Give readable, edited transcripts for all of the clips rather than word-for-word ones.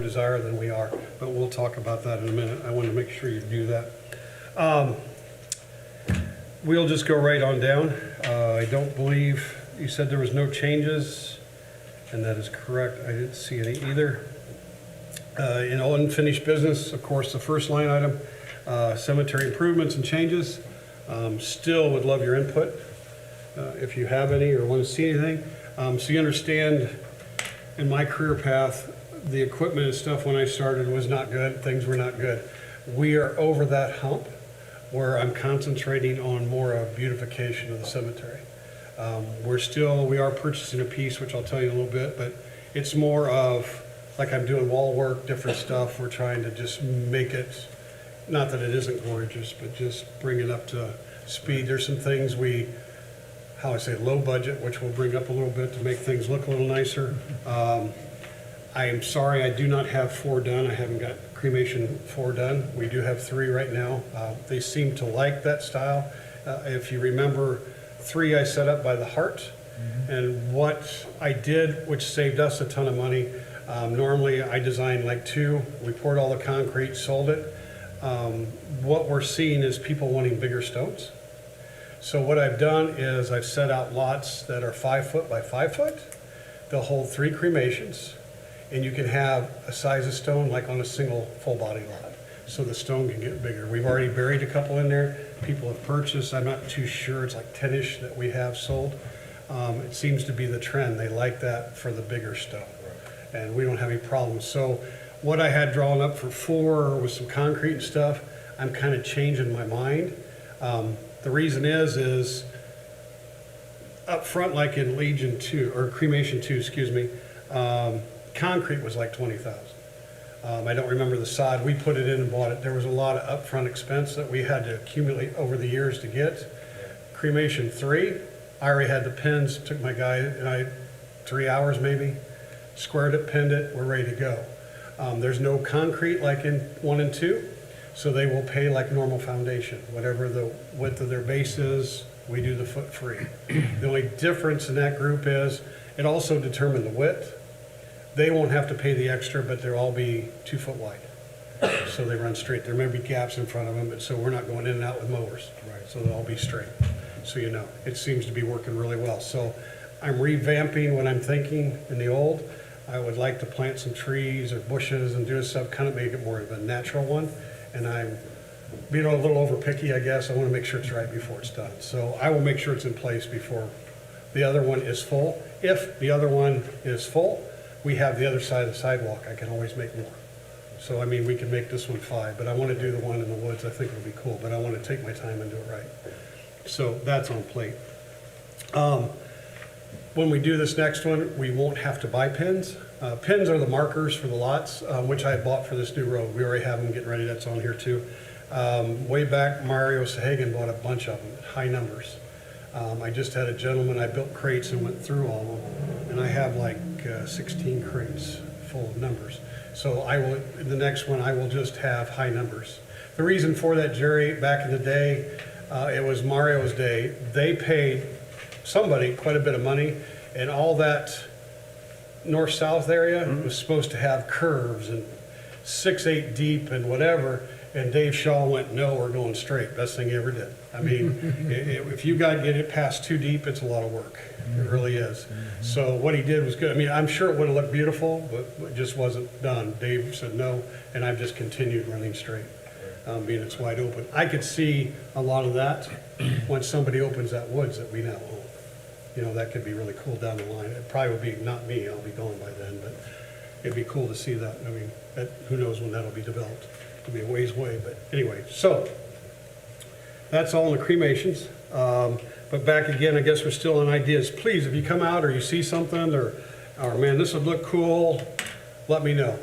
desire than we are, but we'll talk about that in a minute. I want to make sure you do that. We'll just go right on down. I don't believe, you said there was no changes, and that is correct. I didn't see any either. In unfinished business, of course, the first line item, cemetery improvements and changes. Still would love your input if you have any or want to see anything. So you understand, in my career path, the equipment and stuff when I started was not good. Things were not good. We are over that hump where I'm concentrating on more of beautification of the cemetery. We are purchasing a piece, which I'll tell you in a little bit, but it's more of, like I'm doing wall work, different stuff. We're trying to just make it, not that it isn't gorgeous, but just bring it up to speed. There's some things low budget, which we'll bring up a little bit to make things look a little nicer. I am sorry I do not have 4 done. I haven't got cremation 4 done. We do have 3 right now. They seem to like that style. If you remember, 3 I set up by the heart. And what I did, which saved us a ton of money, normally I designed like 2. We poured all the concrete, sold it. What we're seeing is people wanting bigger stones. So what I've done is I've set out lots that are 5 foot by 5 foot. They'll hold 3 cremations. And you can have a size of stone like on a single full body lot. So the stone can get bigger. We've already buried a couple in there. People have purchased. I'm not too sure. It's like 10-ish that we have sold. It seems to be the trend. They like that for the bigger stone. And we don't have any problems. So what I had drawn up for 4 with some concrete and stuff, I'm kind of changing my mind. The reason is up front, like in Legion 2, or Cremation 2, excuse me, concrete was like $20,000. I don't remember the sod. We put it in and bought it. There was a lot of upfront expense that we had to accumulate over the years to get. Cremation 3, I already had the pins. Took my guy and I 3 hours maybe, squared it, pinned it. We're ready to go. There's no concrete like in 1 and 2, so they will pay like normal foundation. Whatever the width of their base is, we do the foot free. The only difference in that group is it also determined the width. They won't have to pay the extra, but they'll all be 2 foot wide. So they run straight. There may be gaps in front of them, but so we're not going in and out with mowers. Right. So they'll all be straight. So you know, it seems to be working really well. So I'm revamping what I'm thinking in the old. I would like to plant some trees or bushes and do stuff, kind of make it more of a natural one. And I'm being a little over picky, I guess. I want to make sure it's right before it's done. So I will make sure it's in place before the other one is full. If the other one is full, we have the other side of the sidewalk. I can always make more. So, I mean, we can make this one 5, but I want to do the one in the woods. I think it'll be cool, but I want to take my time and do it right. So that's on plate. When we do this next one, we won't have to buy pins. Pins are the markers for the lots, which I bought for this new road. We already have them getting ready. That's on here too. Way back, Mario Sahagan bought a bunch of them, high numbers. I just had a gentleman, I built crates and went through all of them, and I have like 16 crates full of numbers. So I will, in the next one, I will just have high numbers. The reason for that, Jerry, back in the day, it was Mario's day. They paid somebody quite a bit of money, and all that north-south area was supposed to have curves and 6-8 deep and whatever. And Dave Shaw went, no, we're going straight. Best thing he ever did. I mean, if you got to get it past too deep, it's a lot of work. It really is. So what he did was good. I mean, I'm sure it would have looked beautiful, but it just wasn't done. Dave said no, and I've just continued running straight, being it's wide open. I could see a lot of that when somebody opens that woods that we now own. You know, that could be really cool down the line. It probably would be not me. I'll be gone by then, but it'd be cool to see that. I mean, who knows when that'll be developed. It'll be a ways away, but anyway. So that's all in the cremations. But back again, I guess we're still on ideas. Please, if you come out or you see something or man, this would look cool, let me know.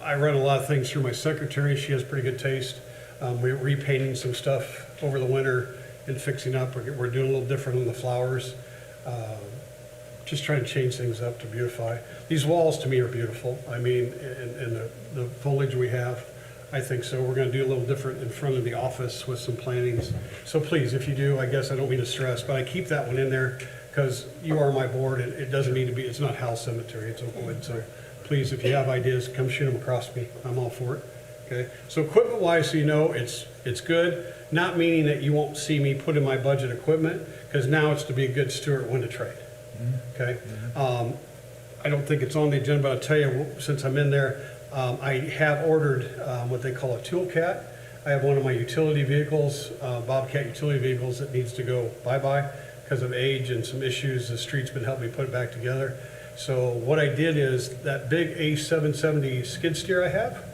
I run a lot of things through my secretary. She has pretty good taste. We're repainting some stuff over the winter and fixing up. We're doing a little different on the flowers. Just trying to change things up to beautify. These walls to me are beautiful. I mean, and the foliage we have, I think so. We're going to do a little different in front of the office with some plantings. So please, if you do, I guess I don't mean to stress, but I keep that one in there because you are my board. It doesn't need to be, it's not Hal Cemetery, it's Oakwood. So please, if you have ideas, come shoot them across me. I'm all for it. Okay. So equipment-wise, so you know, it's good. Not meaning that you won't see me put in my budget equipment, because now it's to be a good steward when to trade. Okay. I don't think it's on the agenda, but I'll tell you, since I'm in there, I have ordered what they call a toolcat. I have one of my utility vehicles, Bobcat utility vehicles, that needs to go bye-bye because of age and some issues. The street's been helping me put it back together. So what I did is that big A770 skid steer I have,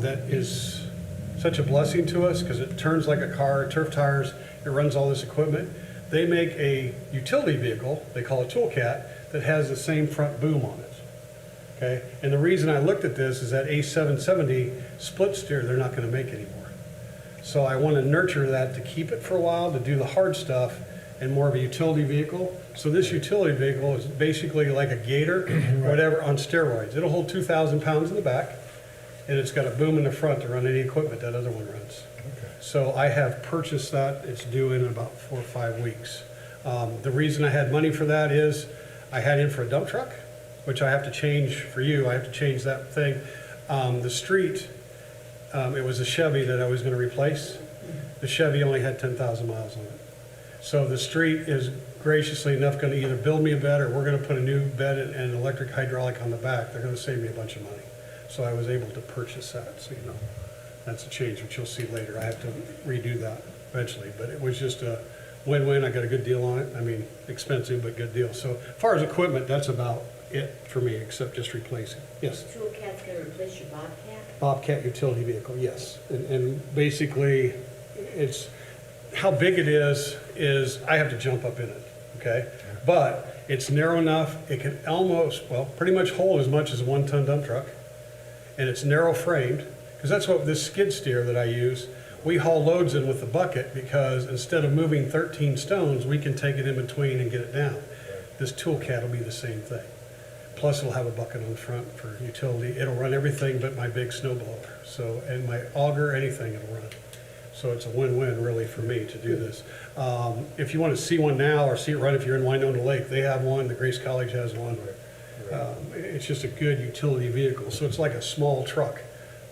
that is such a blessing to us because it turns like a car, turf tires, it runs all this equipment. They make a utility vehicle, they call it toolcat, that has the same front boom on it. Okay, and the reason I looked at this is that A770 split steer they're not going to make anymore. So I want to nurture that to keep it for a while, to do the hard stuff, and more of a utility vehicle. So this utility vehicle is basically like a Gator, or whatever, on steroids. It'll hold 2,000 pounds in the back, and it's got a boom in the front to run any equipment that other one runs. Okay. So I have purchased that. It's due in about 4 or 5 weeks. The reason I had money for that is I had in for a dump truck, which I have to change for you. I have to change that thing. The street, it was a Chevy that I was going to replace. The Chevy only had 10,000 miles on it. So the street is graciously enough going to either build me a bed, or we're going to put a new bed and an electric hydraulic on the back. They're going to save me a bunch of money. So I was able to purchase that. So, you know, that's a change, which you'll see later. I have to redo that eventually, but it was just a win-win. I got a good deal on it. I mean, expensive, but good deal. So as far as equipment, that's about it for me, except just replacing. Yes? Toolcat's going to replace your Bobcat? Bobcat utility vehicle, yes. And basically, it's, how big it is I have to jump up in it, okay? But it's narrow enough, it can almost, well, pretty much hold as much as a 1-ton dump truck. And it's narrow framed, because that's what this skid steer that I use, we haul loads in with the bucket, because instead of moving 13 stones, we can take it in between and get it down. This toolcat will be the same thing. Plus it'll have a bucket on the front for utility. It'll run everything but my big snow blower. So, and my auger, anything it'll run. So it's a win-win really for me to do this. If you want to see one now or see it run, if you're in Winona Lake, they have one, the Grace College has one. It's just a good utility vehicle. So it's like a small truck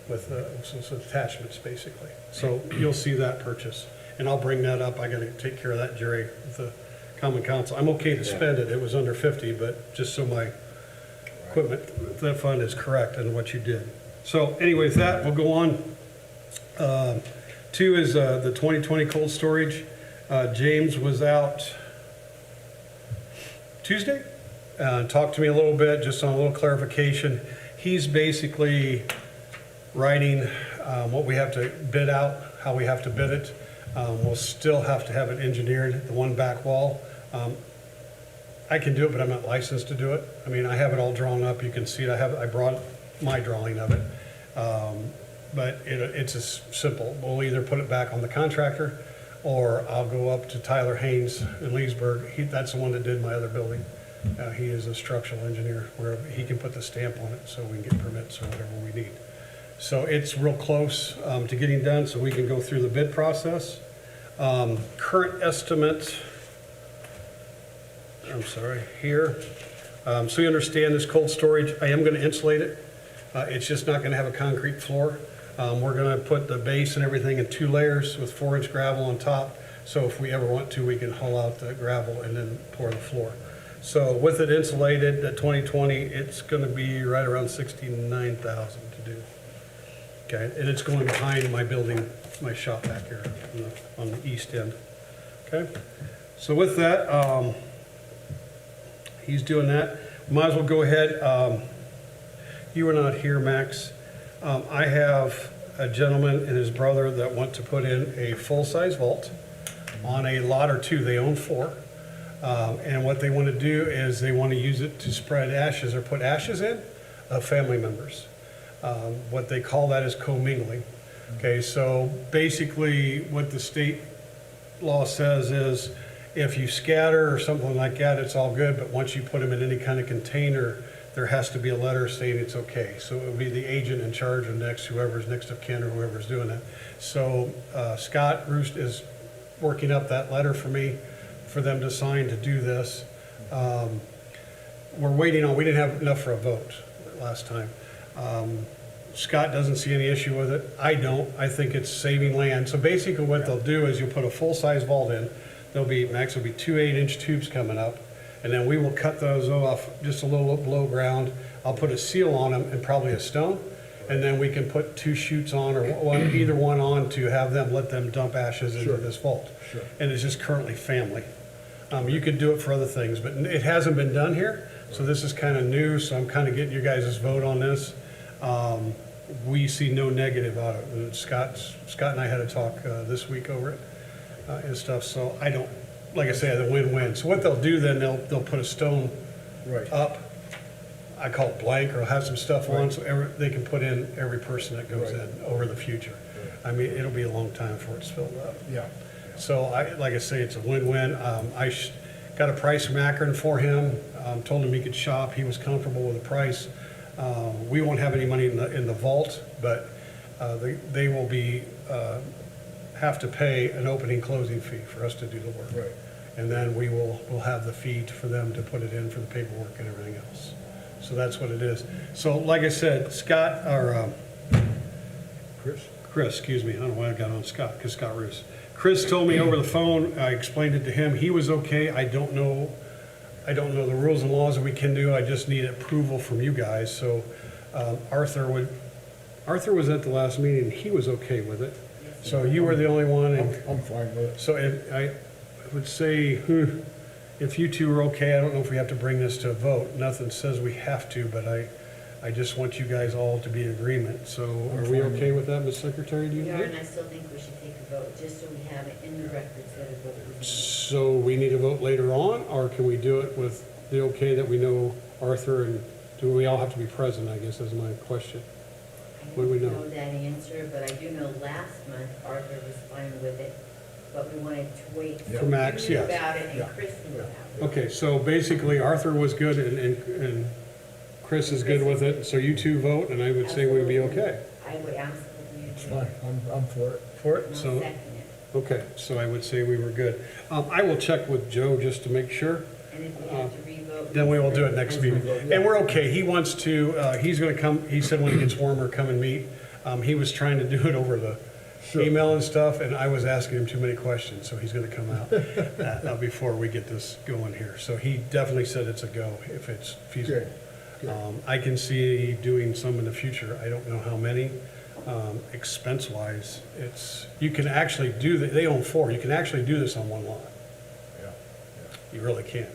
with some attachments basically. So you'll see that purchase. And I'll bring that up. I got to take care of that, Jerry, with the Common Council. I'm okay to spend it. It was under 50, but just so my equipment, that fund is correct in what you did. So anyway, with that, we'll go on. 2 is the 2020 cold storage. James was out Tuesday, talked to me a little bit, just on a little clarification. He's basically writing what we have to bid out, how we have to bid it. We'll still have to have it engineered, the one back wall. I can do it, but I'm not licensed to do it. I mean, I have it all drawn up. You can see it. I brought my drawing of it. But it's as simple. We'll either put it back on the contractor, or I'll go up to Tyler Haynes in Leesburg. That's the one that did my other building. He is a structural engineer, where he can put the stamp on it so we can get permits or whatever we need. So it's real close to getting done, so we can go through the bid process. Current estimate, I'm sorry, here. So you understand this cold storage, I am going to insulate it. It's just not going to have a concrete floor. We're going to put the base and everything in 2 layers with 4-inch gravel on top. So if we ever want to, we can haul out the gravel and then pour the floor. So with it insulated at 2020, it's going to be right around $69,000 to do. Okay, and it's going behind my building, my shop back here on the east end. Okay, so with that, he's doing that. Might as well go ahead. You were not here, Max. I have a gentleman and his brother that want to put in a full-size vault on a lot or 2. They own 4. And what they want to do is they want to use it to spread ashes or put ashes in of family members. What they call that is commingling. Okay, so basically what the state law says is if you scatter or something like that, it's all good, but once you put them in any kind of container, there has to be a letter saying it's okay. So it would be the agent in charge of whoever's next of kin or whoever's doing that. So Scott Roost is working up that letter for me for them to sign to do this. We're waiting on, we didn't have enough for a vote. last time. Scott doesn't see any issue with it. I don't. I think it's saving land. So basically what they'll do is you'll put a full-size vault in. There'll be, max will be 2 8-inch tubes coming up. And then we will cut those off just a little below ground. I'll put a seal on them and probably a stone. And then we can put 2 chutes on, or either one on, to have them, let them dump ashes into this vault. Sure. And it's just currently family. You could do it for other things, but it hasn't been done here. So this is kind of new, so I'm kind of getting your guys' vote on this. We see no negative out of it. And Scott and I had a talk this week over it and stuff, so I don't, like I say, the win-win. So what they'll do then, they'll put a stone Right. up, I call it blank, or have some stuff on, Right. so they can put in every person that goes Right. in over the future. Right. I mean, it'll be a long time before it's filled up. Yeah. So like I say, it's a win-win. Got a price from Akron for him, told him he could shop, he was comfortable with the price. We won't have any money in the vault, but they will have to pay an opening closing fee for us to do the work. Right. And then we'll have the fee for them to put it in for the paperwork and everything else. So that's what it is. So like I said, Chris, excuse me, I don't know why I got on Scott, because Scott Roos. Chris told me over the phone, I explained it to him, he was okay. I don't know the rules and laws that we can do, I just need approval from you guys. So Arthur was at the last meeting, he was okay with it. So you were the only one, and I'm fine with it. so I would say, if you two are okay, I don't know if we have to bring this to a vote. Nothing says we have to, but I just want you guys all to be in agreement. So are we okay with that, Ms. Secretary, do you We are, think? and I still think we should take a vote, just so we have it in the records that a vote was made. So we need a vote later on, or can we do it with the okay that we know Arthur, and do we all have to be present, I guess is my question. I What do we don't know? know that answer, but I do know last month Arthur was fine with it, but we wanted to wait. Yeah. For Max, You knew yes. about it, Yeah. and Chris knew about it. Okay, so basically Arthur was good and Chris is good with it, so you two vote, and I would say we'd be okay. I would absolutely It's agree. fine. I'm for it. For And it, I'll so, second it. okay, so I would say we were good. I will check with Joe just to make sure. And if we have to re-vote. Then we will do it next meeting. And we're okay, he wants to, he's gonna come, he said when it gets warmer, come and meet. He was trying to do it over the Sure. email and stuff, and I was asking him too many questions, so he's gonna come out before we get this going here. So he definitely said it's a go, if it's feasible. Good. Good. I can see doing some in the future, I don't know how many. Expense-wise, you can actually do, they own 4, you can actually do this on one lot. Yeah. You really can.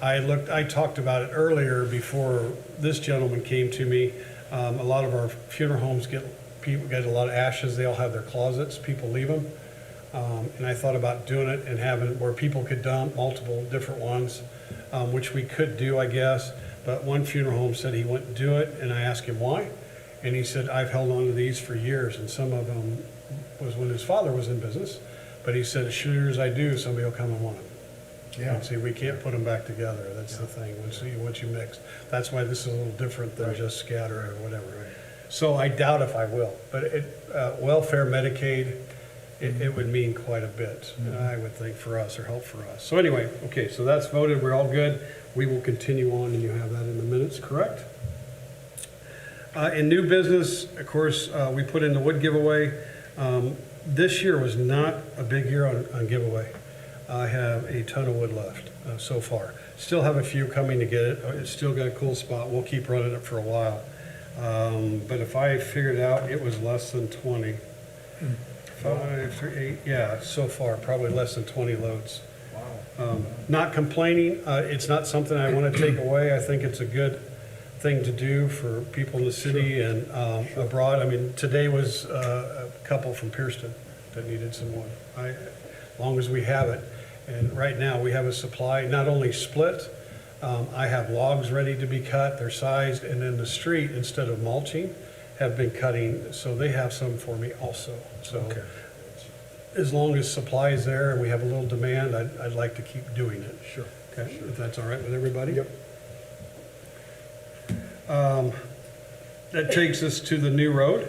I talked about it earlier before this gentleman came to me. A lot of our funeral homes people get a lot of ashes, they all have their closets, people leave them. And I thought about doing it and having where people could dump multiple different ones, which we could do, I guess. But one funeral home said he wouldn't do it, and I asked him why. And he said, I've held on to these for years, and some of them was when his father was in business. But he said, as sure as I do, somebody will come and want them. Yeah. And see, we can't put them back together, that's the thing, once you mix. That's why this is a little different than Right. just scatter or whatever. So I doubt if I will, but welfare, Medicaid, it would mean quite a bit, I would think, for us, or help for us. So anyway, okay, so that's voted, we're all good. We will continue on, and you have that in the minutes, correct? In new business, of course, we put in the wood giveaway. This year was not a big year on giveaway. I have a ton of wood left so far. Still have a few coming to get it. It's still got a cool spot. We'll keep running it for a while. But if I figured out, it was less than 20. 5, 3, 8, yeah, so far, probably less than 20 loads. Wow. Not complaining, it's not something I want to take away. I think it's a good thing to do for people in the city and abroad. I mean, today was a couple from Pierceton that needed some wood. As long as we have it. And right now, we have a supply, not only split, I have logs ready to be cut, they're sized, and then the street, instead of mulching, have been cutting, so they have some for me also. So Okay. as long as supply is there and we have a little demand, I'd like to keep doing it. Sure. Okay, if that's all right with everybody? Yep. That takes us to the new road.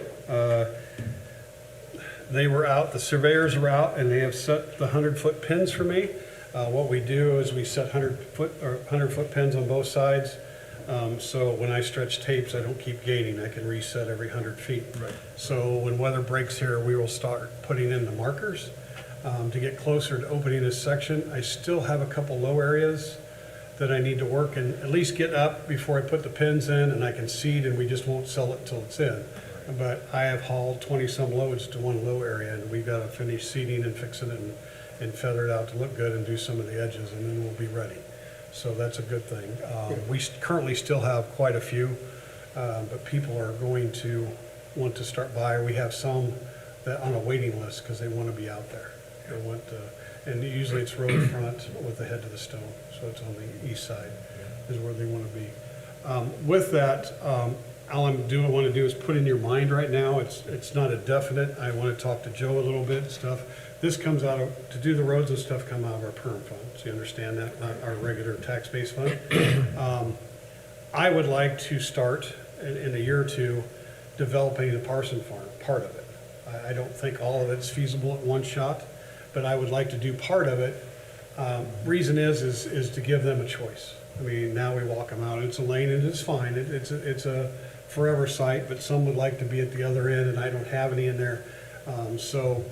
They were out, the surveyors were out, and they have set the 100-foot pins for me. What we do is we set 100-foot pins on both sides. So when I stretch tapes, I don't keep gaining, I can reset every 100 feet. Right. So when weather breaks here, we will start putting in the markers to get closer to opening this section. I still have a couple low areas that I need to work and at least get up before I put the pins in, and I can seed, and we just won't sell it till it's in. But I have hauled 20-some loads to one low area, and we've got to finish seeding and fixing it and feather it out to look good and do some of the edges, and then we'll be ready. So that's a good thing. Currently still have quite a few, but people are going to want to start by. We have some that on a waiting list because they want to be out there. They want to, and usually it's road front with the head to the stone, so it's on the east side is where they want to be. With that, all I want to do is put in your mind right now, it's not a definite. I want to talk to Joe a little bit and stuff. This comes out of, to do the roads and stuff come out of our perm fund, so you understand that, not our regular tax-based fund. I would like to start in a year or two developing the Parson Farm, part of it. I don't think all of it's feasible at one shot, but I would like to do part of it. Reason is to give them a choice. I mean, now we walk them out, it's a lane and it's fine, it's a forever site, but some would like to be at the other end and I don't have any in there. So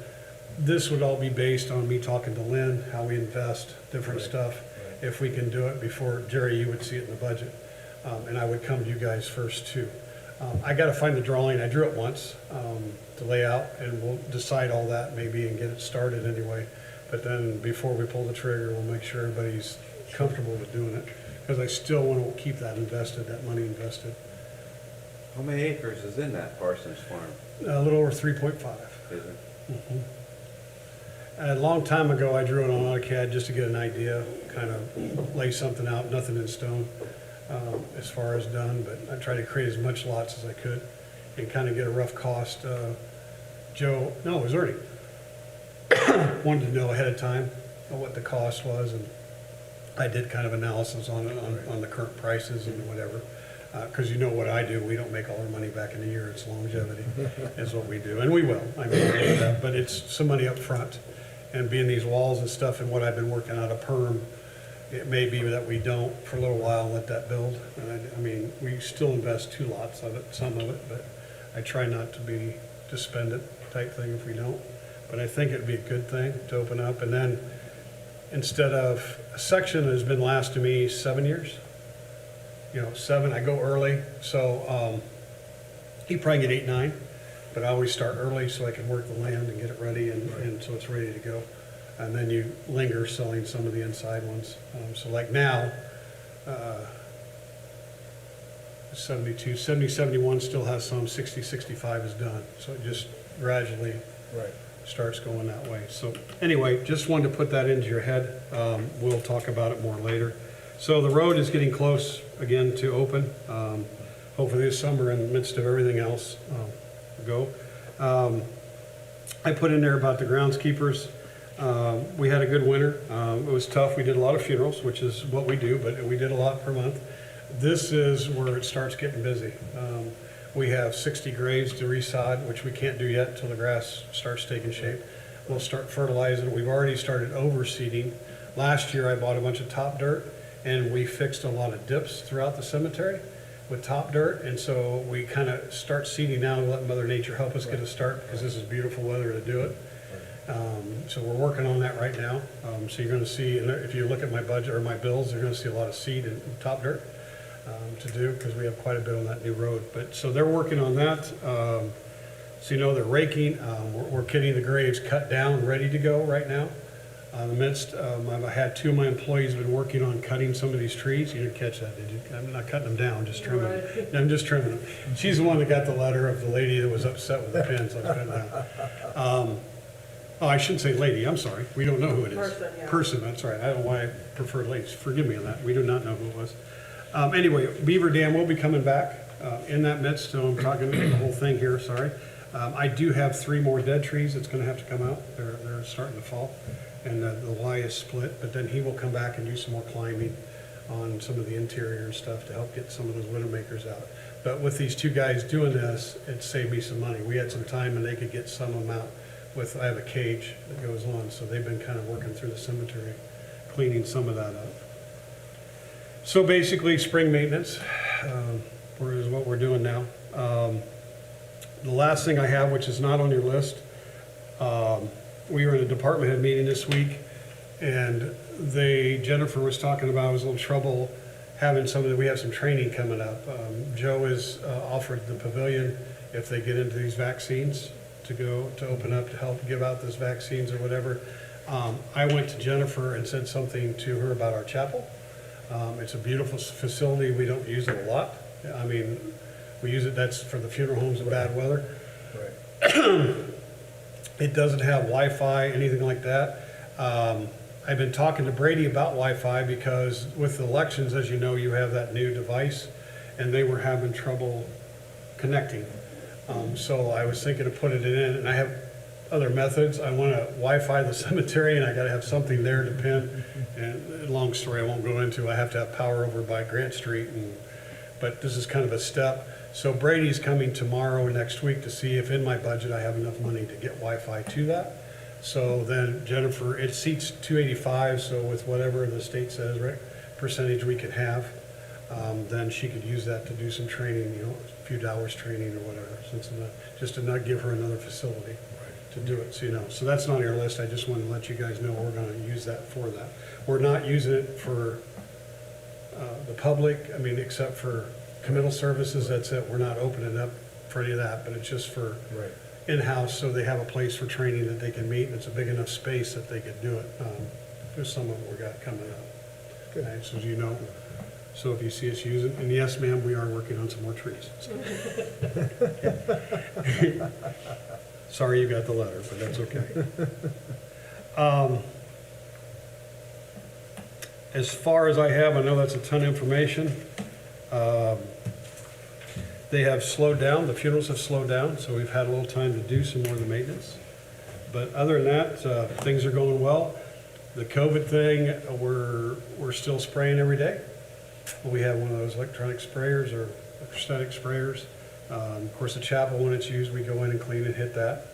this would all be based on me talking to Lynn, how we invest, different stuff. If we can do it before, Jerry, you would see it in the budget. And I would come to you guys first too. I gotta find the drawing, I drew it once, to lay out, and we'll decide all that maybe and get it started anyway. But then before we pull the trigger, we'll make sure everybody's comfortable with doing it. Because I still wanna keep that invested, that money invested. How many acres is in that Parsons Farm? A little over 3.5. Is it? A long time ago, I drew it on AutoCAD just to get an idea, kind of lay something out, nothing in stone as far as done, but I tried to create as much lots as I could and kind of get a rough cost. Joe, no, it was Ernie, wanted to know ahead of time what the cost was, and I did kind of analysis on it, on the current prices and whatever. Because you know what I do, we don't make all our money back in a year, it's longevity is what we do, and we will, I mean, but it's some money up front. And being these walls and stuff and what I've been working out of perm, it may be that we don't for a little while and let that build. I mean, we still invest 2 lots of it, some of it, but I try not to spend it type thing if we don't. But I think it'd be a good thing to open up, and then instead of, a section has been lasting me 7 years. You know, 7, I go early, so you probably get 8, 9. But I always start early so I can work the land and get it ready and so it's ready to go. And then you linger selling some of the inside ones. So like now, 72, 70, 71 still has some, 60, 65 is done. So it just gradually starts going that way. So anyway, just wanted to put that into your head. We'll talk about it more later. So the road is getting close again to open. Hopefully this summer in the midst of everything else. Go. I put in there about the groundskeepers. We had a good winter. It was tough. We did a lot of funerals, which is what we do, but we did a lot per month. This is where it starts getting busy. We have 60 graves to resod, which we can't do yet until the grass starts taking shape. We'll start fertilizing. We've already started overseeding. Last year I bought a bunch of top dirt and we fixed a lot of dips throughout the cemetery with top dirt, and so we kind of start seeding now and let Mother Nature help us get a start because this is beautiful weather to do it. So we're working on that right now. So you're going to see, and if you look at my budget or my bills, you're going to see a lot of seed and top dirt to do because we have quite a bit on that new road. But so they're working on that. So you know they're raking. We're getting the graves cut down, ready to go right now. In the midst, I've had 2 of my employees been working on cutting some of these trees. You didn't catch that, did you? I'm not cutting them down, just trimming them. I'm just trimming them. She's the one that got the letter of the lady that was upset with the pins. I was cutting down. Oh, I shouldn't say lady, I'm sorry. We don't know who it is. Person, yeah. Person, that's right. I don't know why I prefer ladies. Forgive me on that. We do not know who it was. Anyway, Beaver Dam will be coming back in that midst, so I'm talking the whole thing here, sorry. I do have 3 more dead trees that's going to have to come out. They're starting to fall. And the Y is split, but then he will come back and do some more climbing on some of the interior and stuff to help get some of those widowmakers out. But with these 2 guys doing this, it saved me some money. We had some time and they could get some of them out with, I have a cage that goes on, so they've been kind of working through the cemetery, cleaning some of that up. So basically, spring maintenance is what we're doing now. The last thing I have, which is not on your list, we were in a department head meeting this week, and Jennifer was talking about, it was a little trouble having we have some training coming up. Joe has offered the pavilion, if they get into these vaccines, to open up to help give out those vaccines or whatever. I went to Jennifer and said something to her about our chapel. It's a beautiful facility. We don't use it a lot. I mean, we use it, that's for the funeral homes in bad weather. Right. It doesn't have Wi-Fi, anything like that. I've been talking to Brady about Wi-Fi because with the elections, as you know, you have that new device, and they were having trouble connecting. So I was thinking of putting it in, and I have other methods. I want to Wi-Fi the cemetery, and I got to have something there to pin. And long story I won't go into. I have to have power over by Grant Street, but this is kind of a step. So Brady's coming tomorrow or next week to see if in my budget I have enough money to get Wi-Fi to that. So then Jennifer, it seats 285, so with whatever the state says, right, percentage we can have, then she could use that to do some training, a few hours training or whatever, just to not give her another facility to do it, so that's not on your list. I just wanted to let you guys know we're gonna use that for that. We're not using it for the public, except for committal services, that's it. We're not opening up for any of that, but it's just for Right. in-house, so they have a place for training that they can meet, and it's a big enough space that they could do it. There's some of it we got coming up. Good. Okay, so as you know, so if you see us use it, and yes, ma'am, we are working on some more trees. Sorry you got the letter, but that's okay. As far as I have, I know that's a ton of information. They have slowed down, the funerals have slowed down, so we've had a little time to do some more of the maintenance. But other than that, things are going well. The COVID thing, we're still spraying every day. We have one of those electronic sprayers or electrostatic sprayers. Of course, the chapel, when it's used, we go in and clean and hit that.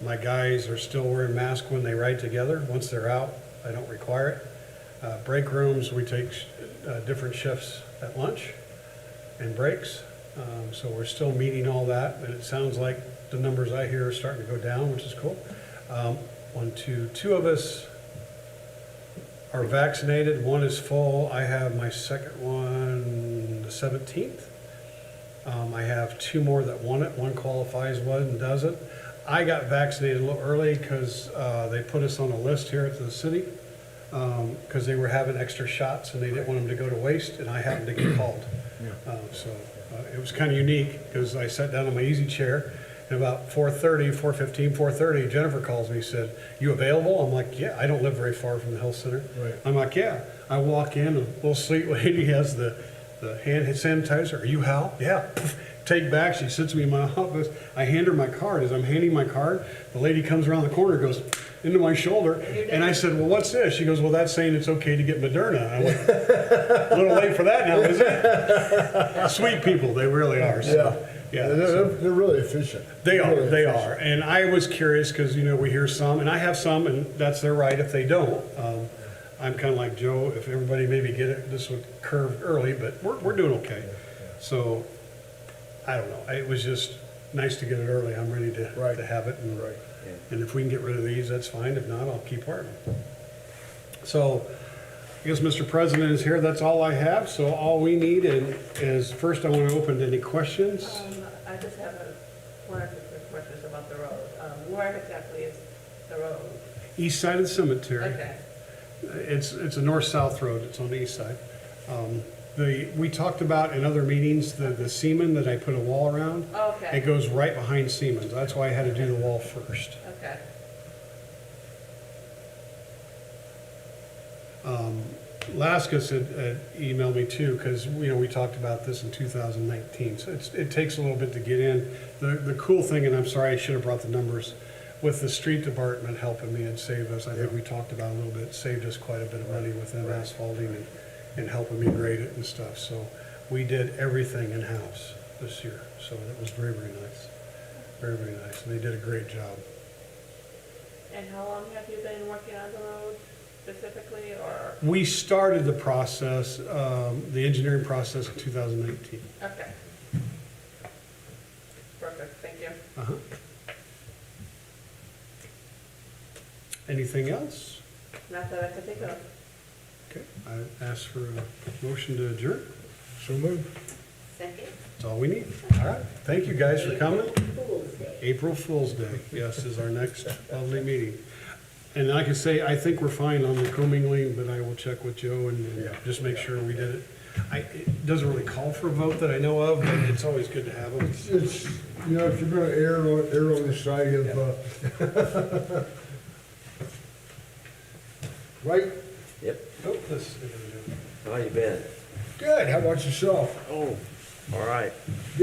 My guys are still wearing masks when they ride together. Once they're out, I don't require it. Break rooms, we take different shifts at lunch and breaks. So we're still meeting all that, and it sounds like the numbers I hear are starting to go down, which is cool. Two of us are vaccinated. One is full. I have my second one the 17th. I have two more that want it. One qualifies, one doesn't. I got vaccinated a little early because they put us on a list here at the city because they were having extra shots and they didn't want them to go to waste, and I happened to get called. So it was kind of unique because I sat down in my easy chair, and about 4:30, Jennifer calls me and said, "You available?" I'm like, "Yeah." I don't live very far from the health center. Right. I'm like, "Yeah." I walk in, a little sweet lady has the hand sanitizer. "Are you Hal?" "Yeah." Take back, she sits me in my office. I hand her my card. As I'm handing my card, the lady comes around the corner, goes into my shoulder, and I said, "Well, what's this?" She goes, "Well, that's saying it's okay to get Moderna." I went, "A little late for that now, is it?" Sweet people, they really are. So, yeah, They're really efficient. they are, Really they efficient. are. And I was curious because, we hear some, and I have some, and that's their right if they don't. I'm kind of like Joe, if everybody maybe get it, this would curve early, but we're doing okay. So, I don't know. It was just nice to get it early. I'm ready to have it. And, Right. and if we can get rid of these, that's fine. If not, I'll keep working. So, I guess Mr. President is here. That's all I have. So all we need is first I want to open to any questions. I just have one or two quick questions about the road. Where exactly is the road? East side of the cemetery. Okay. It's a north-south road. It's on the east side. We talked about in other meetings, the Seaman that I put a wall around. Okay. It goes right behind Siemens. That's why I had to do the wall first. Okay. Laskus had emailed me too, because we talked about this in 2019. So it takes a little bit to get in. The cool thing, and I'm sorry I should have brought the numbers, with the street department helping me and saved us, I think we talked about a little bit, saved us quite a bit of money with them asphalting and helping me grade it and stuff. So we did everything in-house this year. So that was very, very nice. Very, very nice. And they did a great job. And how long have you been working on the road? specifically, or? We started the process, the engineering process in 2019. Okay. Perfect, thank you. Uh-huh. Anything else? Not that I can think of. Okay, I ask for a motion to adjourn. So moved. Second, That's all we need. All right, thank you guys for coming. Fool's Day. April Fool's Day, yes, is our next lovely meeting. And like I say, I think we're fine on the commingling, but I will check with Joe and just make sure we did it. It doesn't really call for a vote that I know of, but it's always good to have them. It's, you know, if you're gonna err on the side of, right? Yep. Oh, this, How you been? Good, how about yourself? Oh, all right.